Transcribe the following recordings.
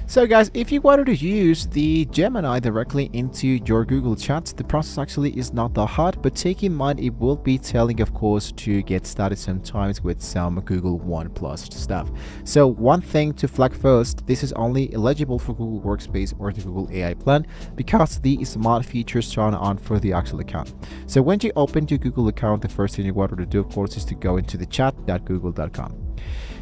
So guys, if you wanted to use the Gemini directly into your Google Chat, the process actually is not that hard, but take in mind it will be telling, of course, to get started sometimes with some Google One Plus stuff. So one thing to flag first, this is only eligible for Google Workspace or the Google AI plan because the smart features turn on for the actual account. So when you open your Google account, the first thing you want to do, of course, is to go into the chat.google.com.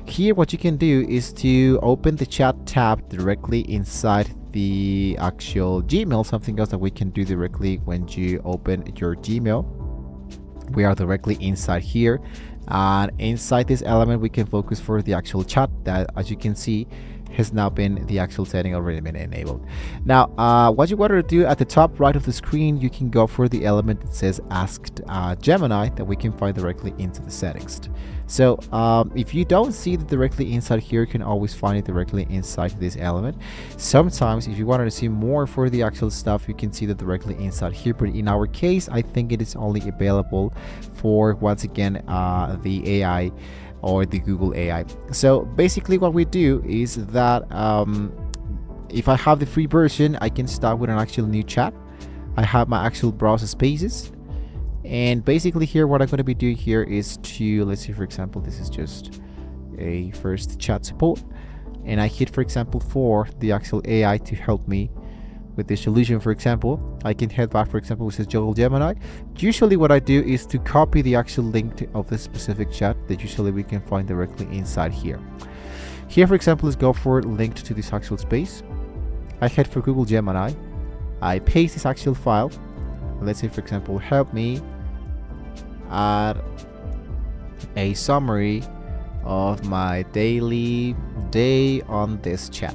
Here what you can do is to open the chat tab directly inside the actual Gmail, something else that we can do directly when you open your Gmail. We are directly inside here, and inside this element we can focus for the actual chat that, as you can see, has now been the actual setting already been enabled. Now what you want to do at the top right of the screen, you can go for the element that says asked Gemini that we can find directly into the settings. So if you don't see it directly inside here, you can always find it directly inside this element. Sometimes if you wanted to see more for the actual stuff, you can see that directly inside here, but in our case I think it is only available for, once again, the AI or the Google AI. So basically what we do is that if I have the free version, I can start with an actual new chat. I have my actual browser spaces, and basically here what I'm going to be doing here is to, let's say for example, this is just a first chat support, and I hit for example for the actual AI to help me with the solution. For example, I can head back, for example, which is Google Gemini. Usually what I do is to copy the actual link of this specific chat that usually we can find directly inside here. Here, for example, let's go for linked to this actual space. I head for Google Gemini. I paste this actual file. Let's say, for example, help me add a summary of my daily day on this chat.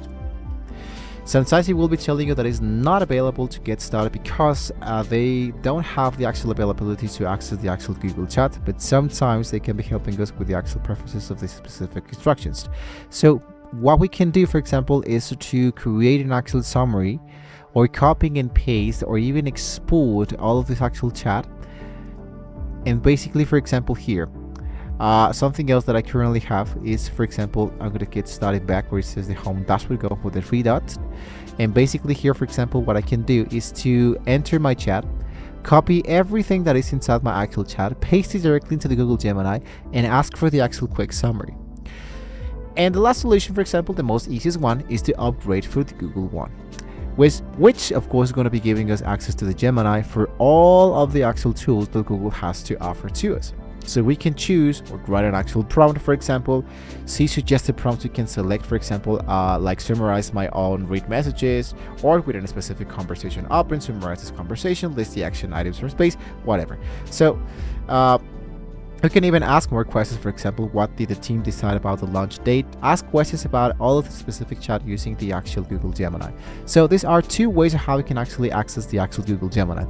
Sometimes it will be telling you that it's not available to get started because they don't have the actual availability to access the actual Google Chat, but sometimes they can be helping us with the actual preferences of the specific instructions. So what we can do, for example, is to create an actual summary, or copying and paste, or even export all of this actual chat. And basically, for example, here, something else that I currently have is, for example, I'm going to get started back where it says the home dashboard, go for the three dots. And basically here, for example, what I can do is to enter my chat, copy everything that is inside my actual chat, paste it directly into the Google Gemini, and ask for the actual quick summary. And the last solution, for example, the most easiest one, is to upgrade for the Google One, which of course is going to be giving us access to the Gemini for all of the actual tools that Google has to offer to us. So we can choose or write an actual prompt, for example, see suggested prompts we can select, for example, like summarize my own read messages, or within a specific conversation open, summarize this conversation, list the action items from space, whatever. So you can even ask more questions. For example, what did the team decide about the launch date? Ask questions about all of the specific chat using the actual Google Gemini. So these are two ways of how you can actually access the actual Google Gemini,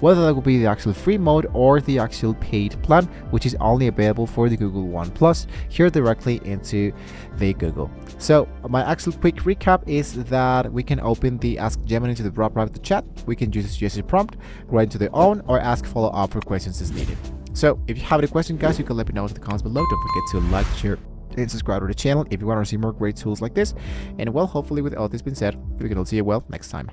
whether that will be the actual free mode or the actual paid plan, which is only available for the Google One Plus, here directly into the Google. So my actual quick recap is that we can open the Ask Gemini to the private chat. We can use a suggested prompt, write into their own, or ask follow-up for questions as needed. So if you have any questions, guys, you can let me know in the comments below. Don't forget to like, share, and subscribe to the channel if you want to see more great tools like this. And well, hopefully with all this being said, we can all see you well next time.